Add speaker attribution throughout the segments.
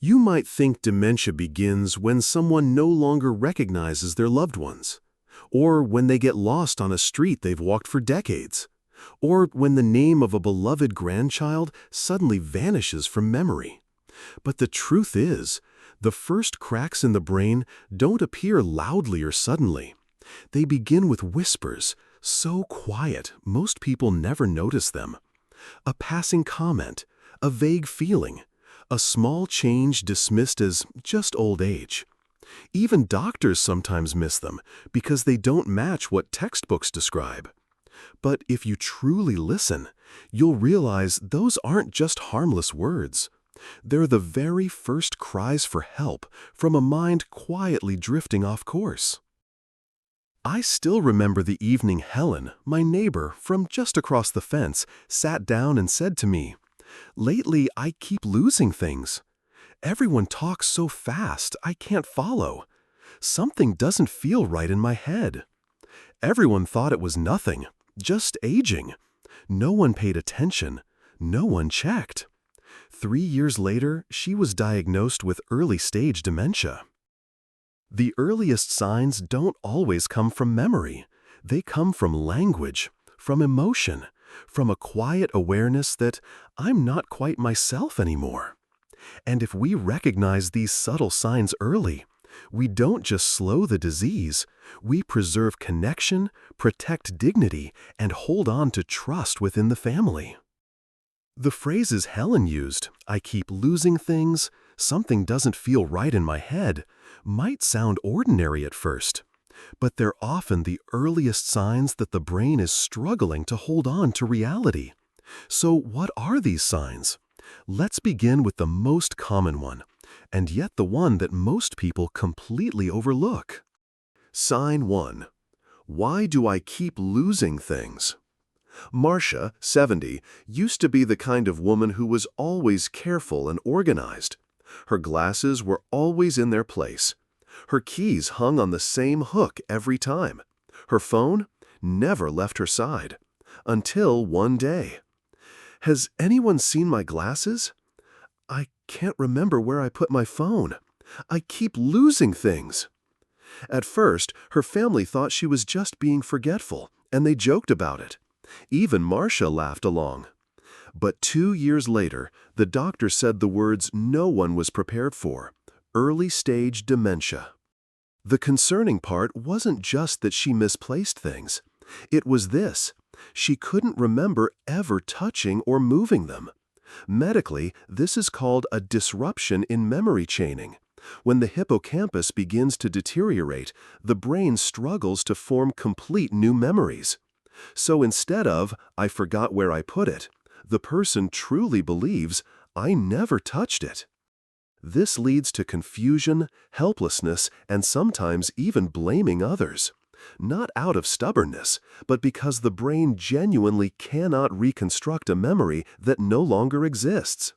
Speaker 1: You might think dementia begins when someone no longer recognizes their loved ones, or when they get lost on a street they've walked for decades, or when the name of a beloved grandchild suddenly vanishes from memory. But the truth is, the first cracks in the brain don't appear loudly or suddenly. They begin with whispers, so quiet most people never notice them. A passing comment, a vague feeling, a small change dismissed as just old age. Even doctors sometimes miss them because they don't match what textbooks describe. But if you truly listen, you'll realize those aren't just harmless words. They're the very first cries for help from a mind quietly drifting off course. I still remember the evening Helen, my neighbor from just across the fence, sat down and said to me, "Lately, I keep losing things. Everyone talks so fast, I can't follow. Something doesn't feel right in my head." Everyone thought it was nothing, just aging. No one paid attention. No one checked. 3 years later, she was diagnosed with early-stage dementia. The earliest signs don't always come from memory. They come from language, from emotion, from a quiet awareness that I'm not quite myself anymore. And if we recognize these subtle signs early, we don't just slow the disease, we preserve connection, protect dignity, and hold on to trust within the family. The phrases Helen used, "I keep losing things," "something doesn't feel right in my head," might sound ordinary at first, but they're often the earliest signs that the brain is struggling to hold on to reality. So what are these signs? Let's begin with the most common one, and yet the one that most people completely overlook. Sign 1. Why do I keep losing things? Marcia, 70, used to be the kind of woman who was always careful and organized. Her glasses were always in their place. Her keys hung on the same hook every time. Her phone never left her side. Until one day. "Has anyone seen my glasses? I can't remember where I put my phone. I keep losing things." At first, her family thought she was just being forgetful, and they joked about it. Even Marcia laughed along. But 2 years later, the doctor said the words no one was prepared for: early-stage dementia. The concerning part wasn't just that she misplaced things. It was this: she couldn't remember ever touching or moving them. Medically, this is called a disruption in memory chaining. When the hippocampus begins to deteriorate, the brain struggles to form complete new memories. So instead of, "I forgot where I put it," the person truly believes, "I never touched it." This leads to confusion, helplessness, and sometimes even blaming others. Not out of stubbornness, but because the brain genuinely cannot reconstruct a memory that no longer exists.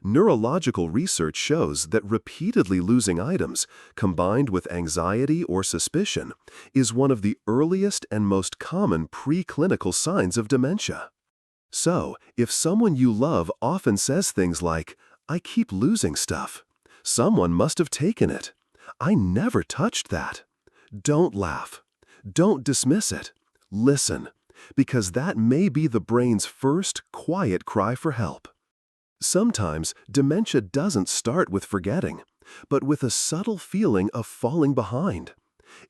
Speaker 1: Neurological research shows that repeatedly losing items, combined with anxiety or suspicion, is one of the earliest and most common preclinical signs of dementia. So, if someone you love often says things like, "I keep losing stuff," someone must have taken it. "I never touched that." Don't laugh. Don't dismiss it. Listen, because that may be the brain's first quiet cry for help. Sometimes dementia doesn't start with forgetting, but with a subtle feeling of falling behind.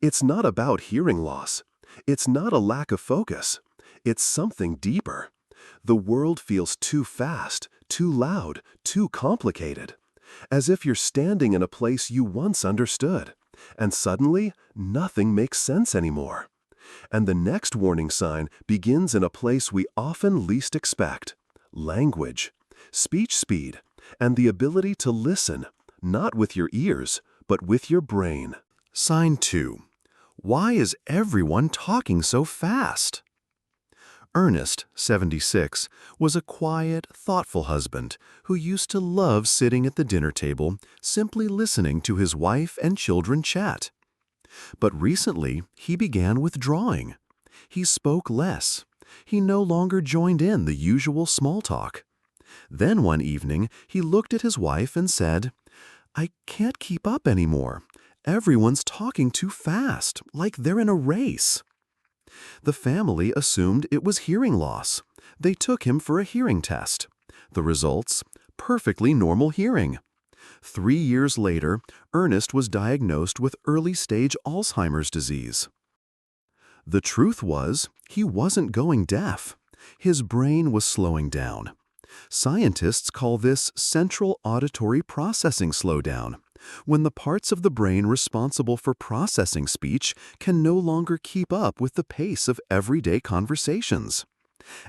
Speaker 1: It's not about hearing loss. It's not a lack of focus. It's something deeper. The world feels too fast, too loud, too complicated. As if you're standing in a place you once understood, and suddenly nothing makes sense anymore. And the next warning sign begins in a place we often least expect: language, speech speed, and the ability to listen, not with your ears, but with your brain. Sign 2. Why is everyone talking so fast? Ernest, 76, was a quiet, thoughtful husband who used to love sitting at the dinner table, simply listening to his wife and children chat. But recently, he began withdrawing. He spoke less. He no longer joined in the usual small talk. Then one evening, he looked at his wife and said, I can't keep up anymore. Everyone's talking too fast, like they're in a race. The family assumed it was hearing loss. They took him for a hearing test. The results? Perfectly normal hearing. 3 years later, Ernest was diagnosed with early-stage Alzheimer's disease. The truth was, he wasn't going deaf. His brain was slowing down. Scientists call this central auditory processing slowdown, when the parts of the brain responsible for processing speech can no longer keep up with the pace of everyday conversations.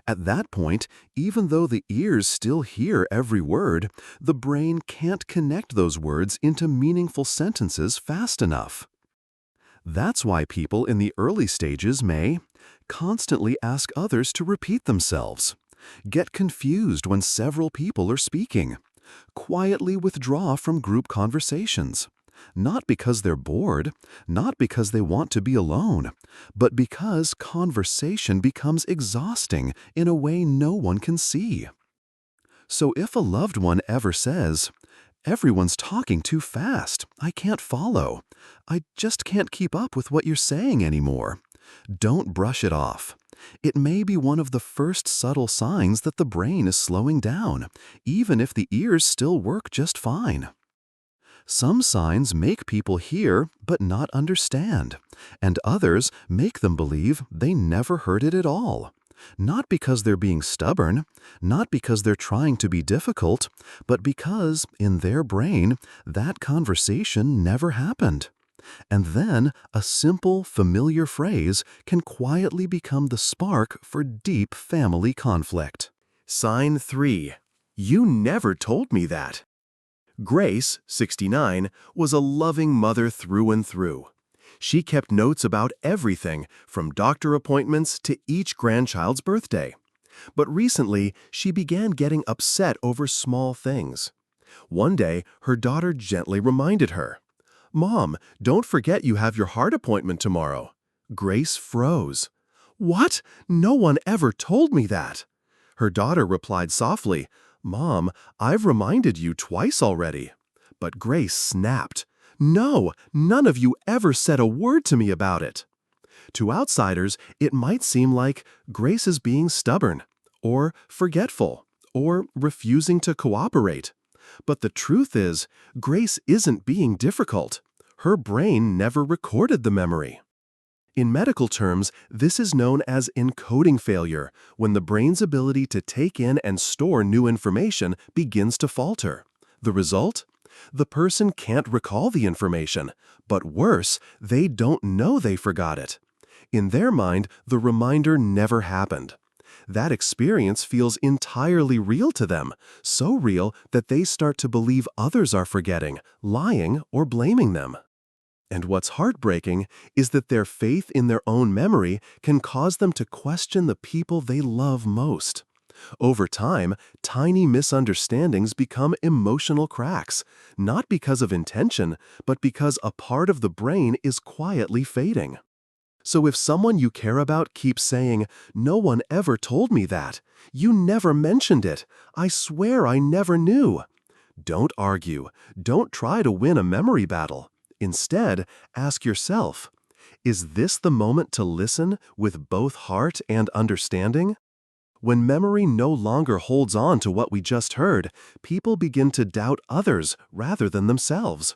Speaker 1: At that point, even though the ears still hear every word, the brain can't connect those words into meaningful sentences fast enough. That's why people in the early stages may constantly ask others to repeat themselves, get confused when several people are speaking, quietly withdraw from group conversations, not because they're bored, not because they want to be alone, but because conversation becomes exhausting in a way no one can see. So if a loved one ever says, "Everyone's talking too fast, I can't follow, I just can't keep up with what you're saying anymore," don't brush it off. It may be one of the first subtle signs that the brain is slowing down, even if the ears still work just fine. Some signs make people hear but not understand, and others make them believe they never heard it at all. Not because they're being stubborn, not because they're trying to be difficult, but because, in their brain, that conversation never happened. And then, a simple, familiar phrase can quietly become the spark for deep family conflict. Sign 3. You never told me that. Grace, 69, was a loving mother through and through. She kept notes about everything, from doctor appointments to each grandchild's birthday. But recently, she began getting upset over small things. One day, her daughter gently reminded her, "Mom, don't forget you have your heart appointment tomorrow." Grace froze. "What? No one ever told me that." Her daughter replied softly, "Mom, I've reminded you twice already." But Grace snapped. "No, none of you ever said a word to me about it." To outsiders, it might seem like Grace is being stubborn, or forgetful, or refusing to cooperate. But the truth is, Grace isn't being difficult. Her brain never recorded the memory. In medical terms, this is known as encoding failure, when the brain's ability to take in and store new information begins to falter. The result? The person can't recall the information, but worse, they don't know they forgot it. In their mind, the reminder never happened. That experience feels entirely real to them, so real that they start to believe others are forgetting, lying, or blaming them. And what's heartbreaking is that their faith in their own memory can cause them to question the people they love most. Over time, tiny misunderstandings become emotional cracks, not because of intention, but because a part of the brain is quietly fading. So if someone you care about keeps saying, "No one ever told me that," "You never mentioned it," "I swear I never knew," don't argue. Don't try to win a memory battle. Instead, ask yourself, is this the moment to listen with both heart and understanding? When memory no longer holds on to what we just heard, people begin to doubt others rather than themselves.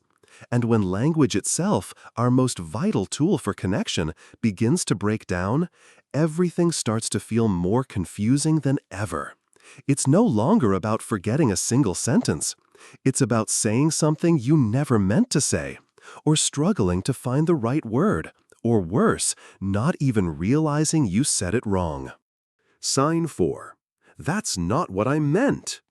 Speaker 1: And when language itself, our most vital tool for connection, begins to break down, everything starts to feel more confusing than ever. It's no longer about forgetting a single sentence. It's about saying something you never meant to say, or struggling to find the right word, or worse, not even realizing you said it wrong. Sign 4. That's not what I meant.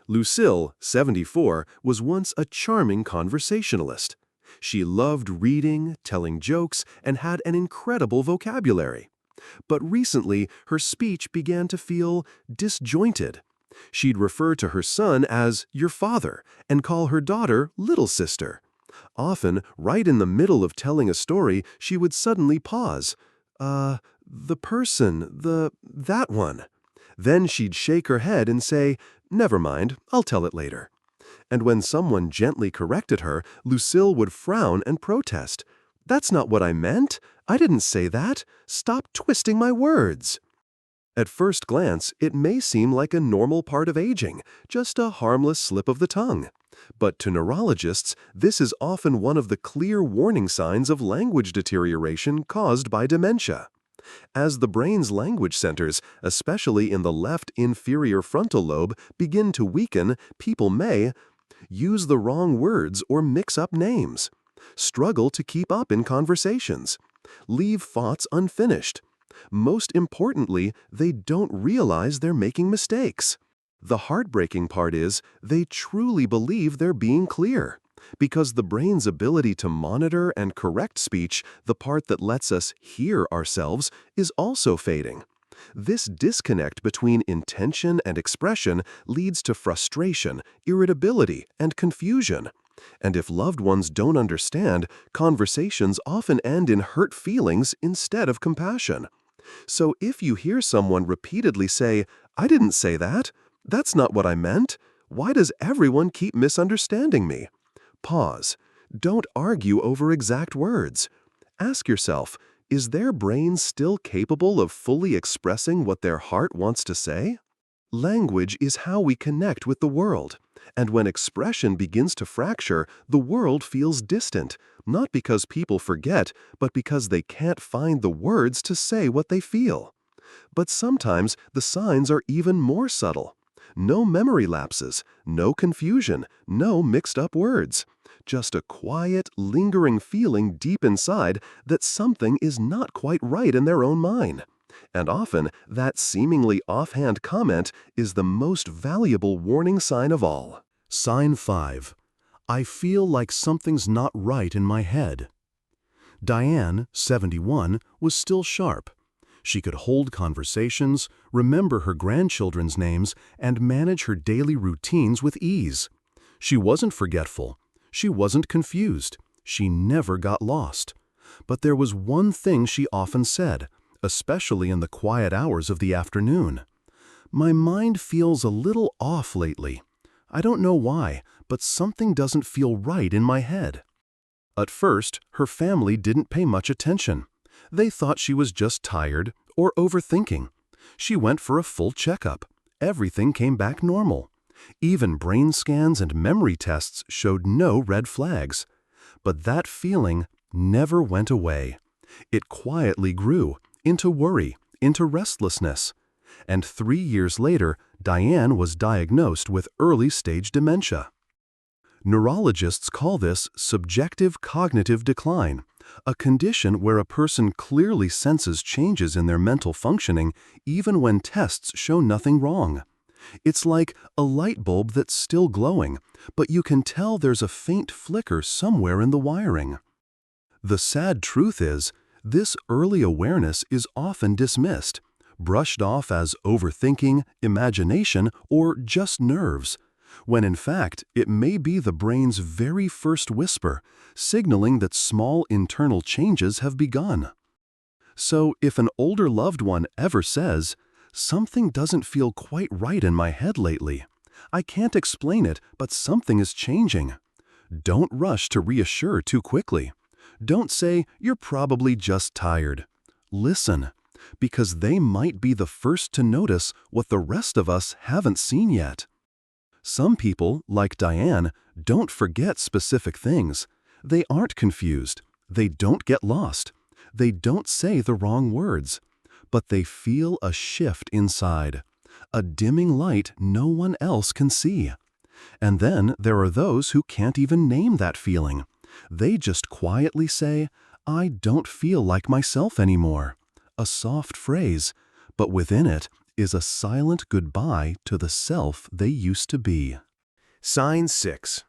Speaker 1: Lucille, 74, was once a charming conversationalist. She loved reading, telling jokes, and had an incredible vocabulary. But recently, her speech began to feel disjointed. She'd refer to her son as "your father" and call her daughter "little sister." Often, right in the middle of telling a story, she would suddenly pause. That one." Then she'd shake her head and say, "Never mind, I'll tell it later." And when someone gently corrected her, Lucille would frown and protest. "That's not what I meant. I didn't say that. Stop twisting my words." At first glance, it may seem like a normal part of aging, just a harmless slip of the tongue. But to neurologists, this is often one of the clear warning signs of language deterioration caused by dementia. As the brain's language centers, especially in the left inferior frontal lobe, begin to weaken, people may use the wrong words or mix up names, struggle to keep up in conversations, leave thoughts unfinished. Most importantly, they don't realize they're making mistakes. The heartbreaking part is they truly believe they're being clear, because the brain's ability to monitor and correct speech, the part that lets us hear ourselves, is also fading. This disconnect between intention and expression leads to frustration, irritability, and confusion. And if loved ones don't understand, conversations often end in hurt feelings instead of compassion. So if you hear someone repeatedly say, "I didn't say that. That's not what I meant. Why does everyone keep misunderstanding me?" Pause. Don't argue over exact words. Ask yourself, is their brain still capable of fully expressing what their heart wants to say? Language is how we connect with the world. And when expression begins to fracture, the world feels distant, not because people forget, but because they can't find the words to say what they feel. But sometimes the signs are even more subtle. No memory lapses, no confusion, no mixed-up words. Just a quiet, lingering feeling deep inside that something is not quite right in their own mind. And often, that seemingly offhand comment is the most valuable warning sign of all. Sign 5. I feel like something's not right in my head. Diane, 71, was still sharp. She could hold conversations, remember her grandchildren's names, and manage her daily routines with ease. She wasn't forgetful. She wasn't confused. She never got lost. But there was one thing she often said, especially in the quiet hours of the afternoon. "My mind feels a little off lately. I don't know why, but something doesn't feel right in my head." At first, her family didn't pay much attention. They thought she was just tired or overthinking. She went for a full checkup. Everything came back normal. Even brain scans and memory tests showed no red flags. But that feeling never went away. It quietly grew into worry, into restlessness. And 3 years later, Diane was diagnosed with early-stage dementia. Neurologists call this subjective cognitive decline, a condition where a person clearly senses changes in their mental functioning even when tests show nothing wrong. It's like a light bulb that's still glowing, but you can tell there's a faint flicker somewhere in the wiring. The sad truth is, this early awareness is often dismissed, brushed off as overthinking, imagination, or just nerves, when in fact it may be the brain's very first whisper, signaling that small internal changes have begun. So if an older loved one ever says, "Something doesn't feel quite right in my head lately. I can't explain it, but something is changing," don't rush to reassure too quickly. Don't say, "You're probably just tired." Listen, because they might be the first to notice what the rest of us haven't seen yet. Some people, like Diane, don't forget specific things. They aren't confused. They don't get lost. They don't say the wrong words. But they feel a shift inside, a dimming light no one else can see. And then there are those who can't even name that feeling. They just quietly say, "I don't feel like myself anymore." A soft phrase, but within it is a silent goodbye to the self they used to be. Sign 6.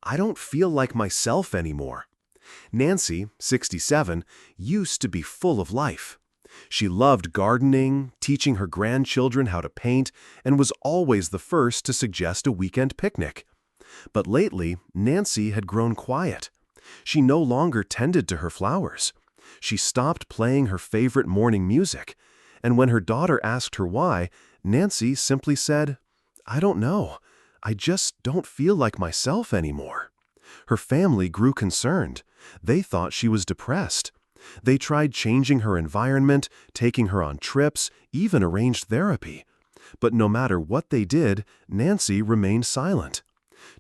Speaker 1: I don't feel like myself anymore. Nancy, 67, used to be full of life. She loved gardening, teaching her grandchildren how to paint, and was always the first to suggest a weekend picnic. But lately, Nancy had grown quiet. She no longer tended to her flowers. She stopped playing her favorite morning music, and when her daughter asked her why, Nancy simply said, "I don't know. I just don't feel like myself anymore." Her family grew concerned. They thought she was depressed. They tried changing her environment, taking her on trips, even arranged therapy. But no matter what they did, Nancy remained silent.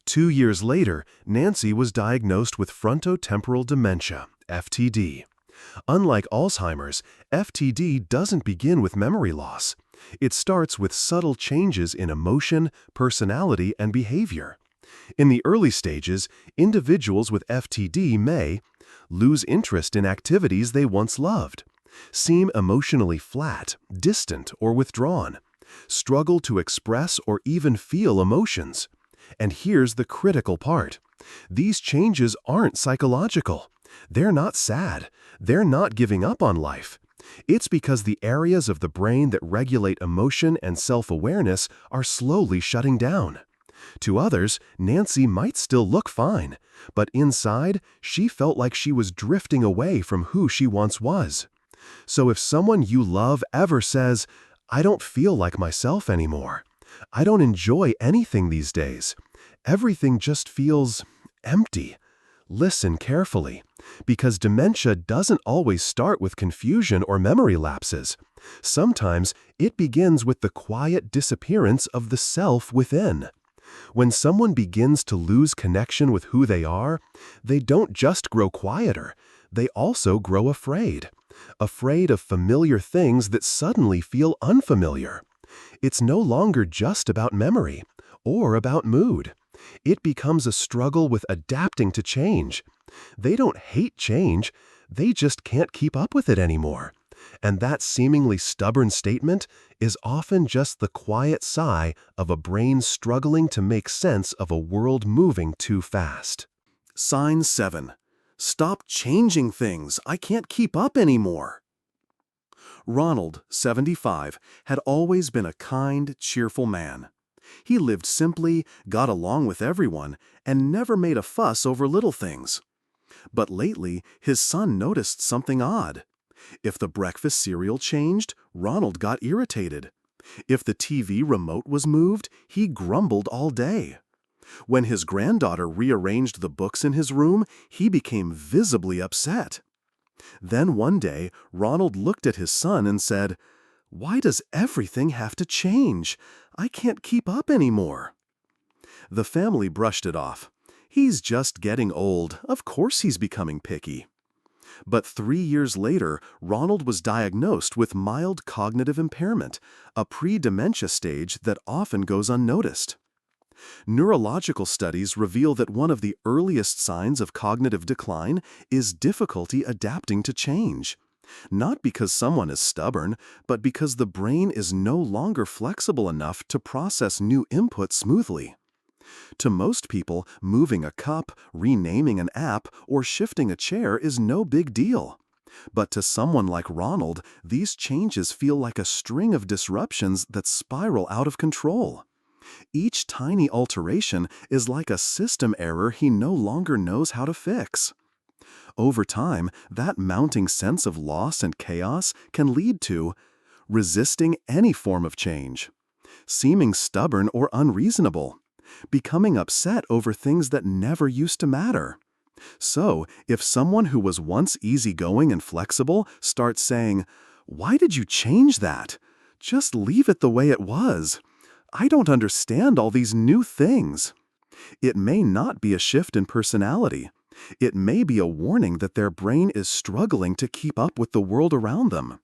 Speaker 1: 2 years later, Nancy was diagnosed with frontotemporal dementia, FTD. Unlike Alzheimer's, FTD doesn't begin with memory loss. It starts with subtle changes in emotion, personality, and behavior. In the early stages, individuals with FTD may lose interest in activities they once loved, seem emotionally flat, distant, or withdrawn, struggle to express or even feel emotions. And here's the critical part. These changes aren't psychological. They're not sad. They're not giving up on life. It's because the areas of the brain that regulate emotion and self-awareness are slowly shutting down. To others, Nancy might still look fine, but inside, she felt like she was drifting away from who she once was. So if someone you love ever says, "I don't feel like myself anymore. I don't enjoy anything these days. Everything just feels empty," listen carefully, because dementia doesn't always start with confusion or memory lapses. Sometimes it begins with the quiet disappearance of the self within. When someone begins to lose connection with who they are, they don't just grow quieter, they also grow afraid. Afraid of familiar things that suddenly feel unfamiliar. It's no longer just about memory or about mood. It becomes a struggle with adapting to change. They don't hate change, they just can't keep up with it anymore. And that seemingly stubborn statement is often just the quiet sigh of a brain struggling to make sense of a world moving too fast. Sign 7. Stop changing things. I can't keep up anymore. Ronald, 75, had always been a kind, cheerful man. He lived simply, got along with everyone, and never made a fuss over little things. But lately, his son noticed something odd. If the breakfast cereal changed, Ronald got irritated. If the TV remote was moved, he grumbled all day. When his granddaughter rearranged the books in his room, he became visibly upset. Then one day, Ronald looked at his son and said, "Why does everything have to change? I can't keep up anymore." The family brushed it off. "He's just getting old. Of course he's becoming picky." But 3 years later, Ronald was diagnosed with mild cognitive impairment, a pre-dementia stage that often goes unnoticed. Neurological studies reveal that one of the earliest signs of cognitive decline is difficulty adapting to change. Not because someone is stubborn, but because the brain is no longer flexible enough to process new input smoothly. To most people, moving a cup, renaming an app, or shifting a chair is no big deal. But to someone like Ronald, these changes feel like a string of disruptions that spiral out of control. Each tiny alteration is like a system error he no longer knows how to fix. Over time, that mounting sense of loss and chaos can lead to resisting any form of change, seeming stubborn or unreasonable, becoming upset over things that never used to matter. So, if someone who was once easygoing and flexible starts saying, "Why did you change that? Just leave it the way it was. I don't understand all these new things." It may not be a shift in personality. It may be a warning that their brain is struggling to keep up with the world around them.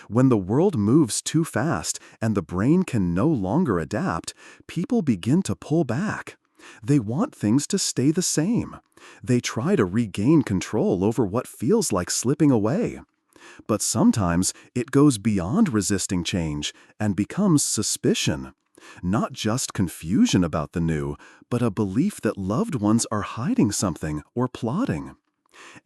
Speaker 1: When the world moves too fast and the brain can no longer adapt, people begin to pull back. They want things to stay the same. They try to regain control over what feels like slipping away. But sometimes it goes beyond resisting change and becomes suspicion. Not just confusion about the new, but a belief that loved ones are hiding something or plotting.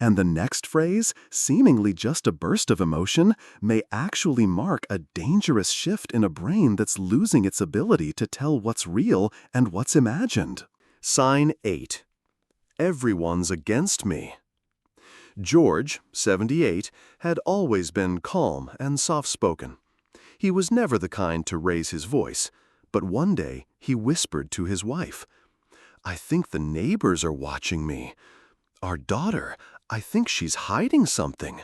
Speaker 1: And the next phrase, seemingly just a burst of emotion, may actually mark a dangerous shift in a brain that's losing its ability to tell what's real and what's imagined. Sign 8. Everyone's against me. George, 78, had always been calm and soft-spoken. He was never the kind to raise his voice, But one day, he whispered to his wife, "I think the neighbors are watching me. Our daughter, I think she's hiding something."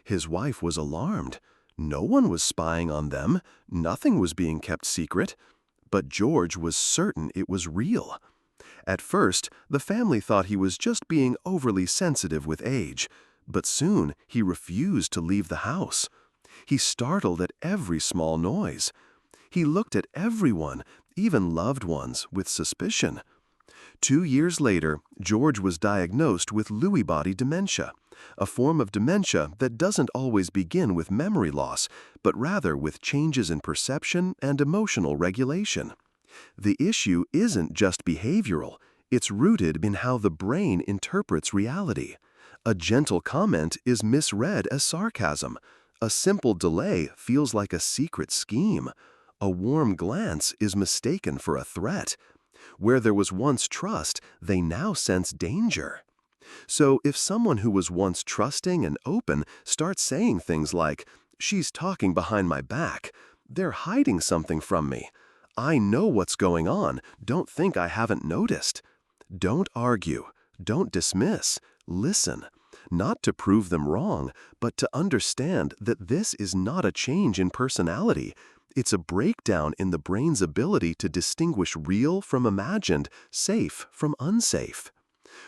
Speaker 1: His wife was alarmed. No one was spying on them. Nothing was being kept secret. But George was certain it was real. At first, the family thought he was just being overly sensitive with age, but soon he refused to leave the house. He startled at every small noise. He looked at everyone, even loved ones, with suspicion. 2 years later, George was diagnosed with Lewy body dementia, a form of dementia that doesn't always begin with memory loss, but rather with changes in perception and emotional regulation. The issue isn't just behavioral, it's rooted in how the brain interprets reality. A gentle comment is misread as sarcasm. A simple delay feels like a secret scheme. A warm glance is mistaken for a threat. Where there was once trust, they now sense danger. So if someone who was once trusting and open starts saying things like, "She's talking behind my back," "They're hiding something from me," "I know what's going on, don't think I haven't noticed." Don't argue, don't dismiss, listen, not to prove them wrong, but to understand that this is not a change in personality. It's a breakdown in the brain's ability to distinguish real from imagined, safe from unsafe.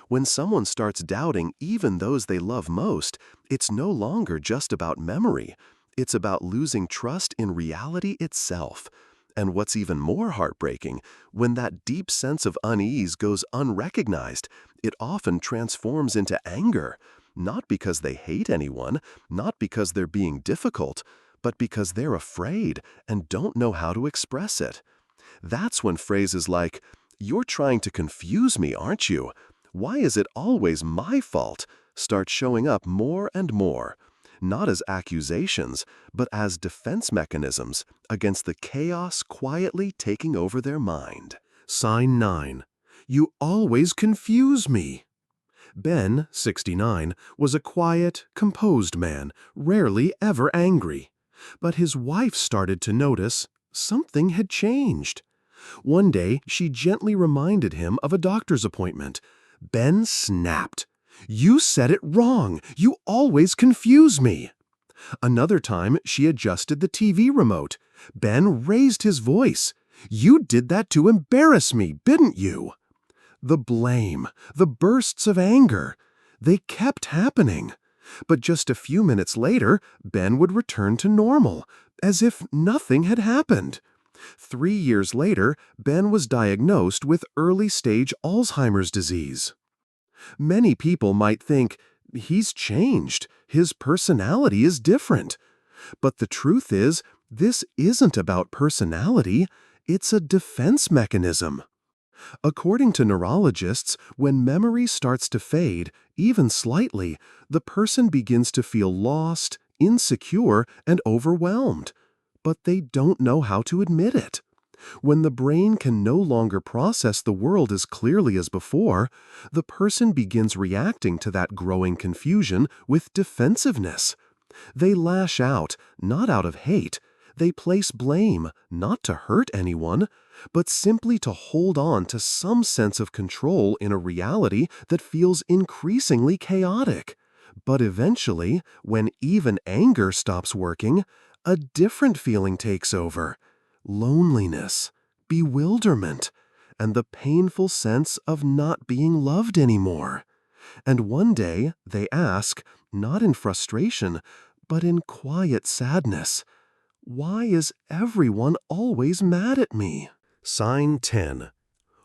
Speaker 1: When someone starts doubting even those they love most, it's no longer just about memory. It's about losing trust in reality itself. And what's even more heartbreaking, when that deep sense of unease goes unrecognized, it often transforms into anger. Not because they hate anyone, not because they're being difficult, but because they're afraid and don't know how to express it. That's when phrases like, "You're trying to confuse me, aren't you? Why is it always my fault?" start showing up more and more. Not as accusations, but as defense mechanisms against the chaos quietly taking over their mind. Sign 9. You always confuse me. Ben, 69, was a quiet, composed man, rarely ever angry. But his wife started to notice something had changed. One day, she gently reminded him of a doctor's appointment. Ben snapped. "You said it wrong. You always confuse me." Another time, she adjusted the TV remote. Ben raised his voice. "You did that to embarrass me, didn't you?" The blame, the bursts of anger, they kept happening. But just a few minutes later, Ben would return to normal, as if nothing had happened. 3 years later, Ben was diagnosed with early-stage Alzheimer's disease. Many people might think, he's changed, his personality is different. But the truth is, this isn't about personality, it's a defense mechanism. According to neurologists, when memory starts to fade, even slightly, the person begins to feel lost, insecure, and overwhelmed. But they don't know how to admit it. When the brain can no longer process the world as clearly as before, the person begins reacting to that growing confusion with defensiveness. They lash out, not out of hate. They place blame, not to hurt anyone, but simply to hold on to some sense of control in a reality that feels increasingly chaotic. But eventually, when even anger stops working, a different feeling takes over. Loneliness, bewilderment, and the painful sense of not being loved anymore. And one day they ask, not in frustration, but in quiet sadness, "Why is everyone always mad at me?" Sign 10.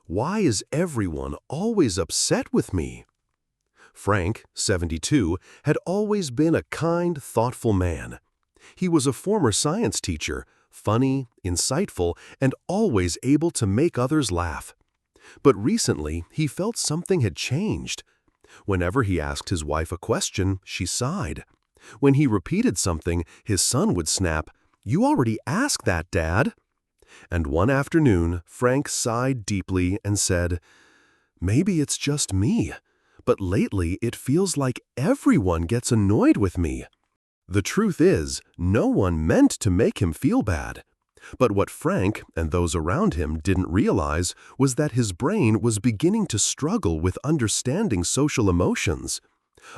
Speaker 1: Why is everyone always upset with me? Frank, 72, had always been a kind, thoughtful man. He was a former science teacher, funny, insightful, and always able to make others laugh. But recently, he felt something had changed. Whenever he asked his wife a question, she sighed. When he repeated something, his son would snap, "You already asked that, Dad." And one afternoon, Frank sighed deeply and said, "Maybe it's just me, but lately it feels like everyone gets annoyed with me." The truth is, no one meant to make him feel bad. But what Frank and those around him didn't realize was that his brain was beginning to struggle with understanding social emotions.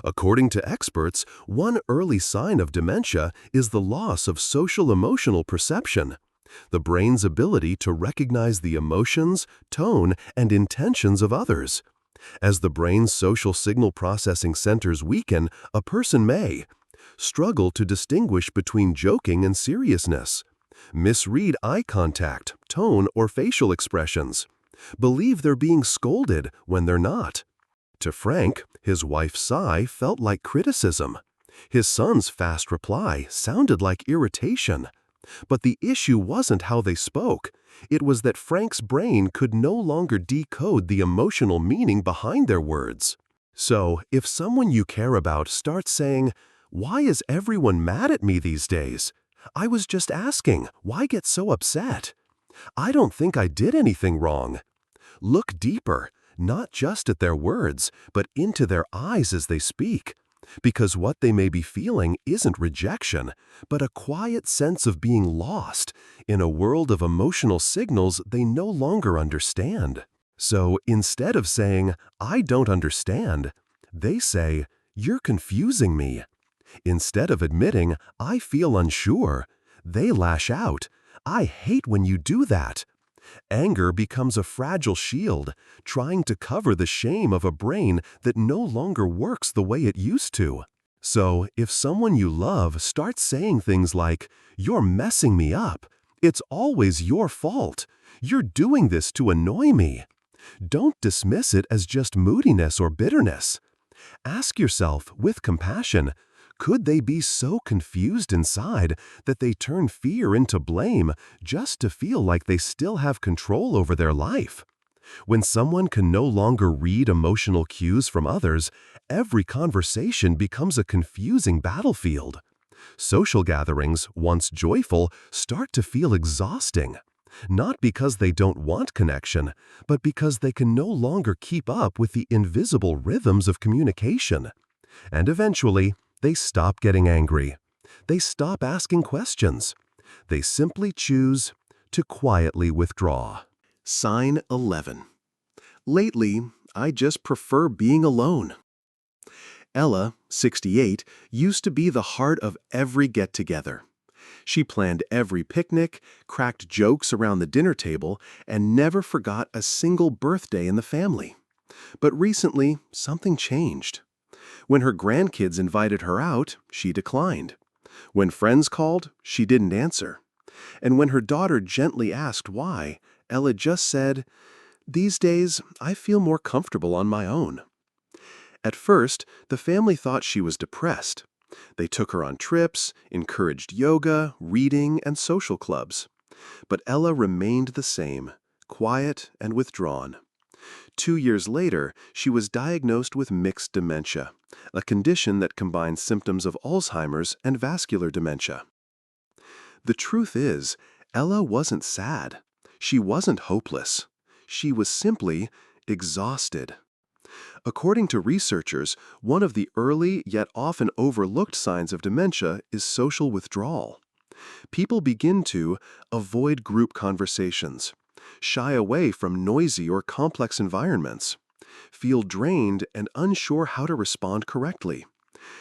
Speaker 1: According to experts, one early sign of dementia is the loss of social emotional perception, the brain's ability to recognize the emotions, tone, and intentions of others. As the brain's social signal processing centers weaken, a person may struggle to distinguish between joking and seriousness, misread eye contact, tone, or facial expressions, believe they're being scolded when they're not. To Frank, his wife's sigh felt like criticism. His son's fast reply sounded like irritation. But the issue wasn't how they spoke. It was that Frank's brain could no longer decode the emotional meaning behind their words. So, if someone you care about starts saying, "Why is everyone mad at me these days? I was just asking, why get so upset? I don't think I did anything wrong." Look deeper, not just at their words, but into their eyes as they speak. Because what they may be feeling isn't rejection, but a quiet sense of being lost in a world of emotional signals they no longer understand. So instead of saying, "I don't understand," they say, "You're confusing me." Instead of admitting, "I feel unsure," they lash out, "I hate when you do that." Anger becomes a fragile shield, trying to cover the shame of a brain that no longer works the way it used to. So, if someone you love starts saying things like, "You're messing me up," "It's always your fault," "You're doing this to annoy me," don't dismiss it as just moodiness or bitterness. Ask yourself, with compassion, could they be so confused inside that they turn fear into blame just to feel like they still have control over their life? When someone can no longer read emotional cues from others, every conversation becomes a confusing battlefield. Social gatherings, once joyful, start to feel exhausting. Not because they don't want connection, but because they can no longer keep up with the invisible rhythms of communication. And eventually, they stop getting angry. They stop asking questions. They simply choose to quietly withdraw. Sign 11. Lately, I just prefer being alone. Ella, 68, used to be the heart of every get-together. She planned every picnic, cracked jokes around the dinner table, and never forgot a single birthday in the family. But recently, something changed. When her grandkids invited her out, she declined. When friends called, she didn't answer. And when her daughter gently asked why, Ella just said, "These days, I feel more comfortable on my own." At first, the family thought she was depressed. They took her on trips, encouraged yoga, reading, and social clubs. But Ella remained the same, quiet and withdrawn. 2 years later, she was diagnosed with mixed dementia, a condition that combines symptoms of Alzheimer's and vascular dementia. The truth is, Ella wasn't sad. She wasn't hopeless. She was simply exhausted. According to researchers, one of the early yet often overlooked signs of dementia is social withdrawal. People begin to avoid group conversations, shy away from noisy or complex environments, feel drained and unsure how to respond correctly.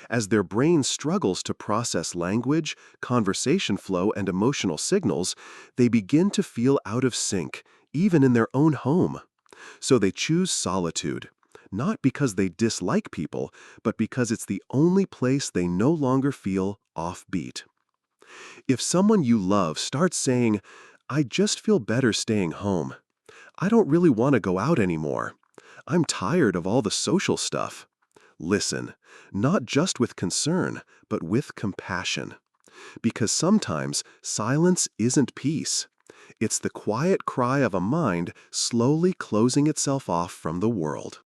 Speaker 1: As their brain struggles to process language, conversation flow, and emotional signals, they begin to feel out of sync, even in their own home. So they choose solitude, not because they dislike people, but because it's the only place they no longer feel offbeat. If someone you love starts saying, "I just feel better staying home. I don't really want to go out anymore. I'm tired of all the social stuff." Listen, not just with concern, but with compassion. Because sometimes silence isn't peace. It's the quiet cry of a mind slowly closing itself off from the world.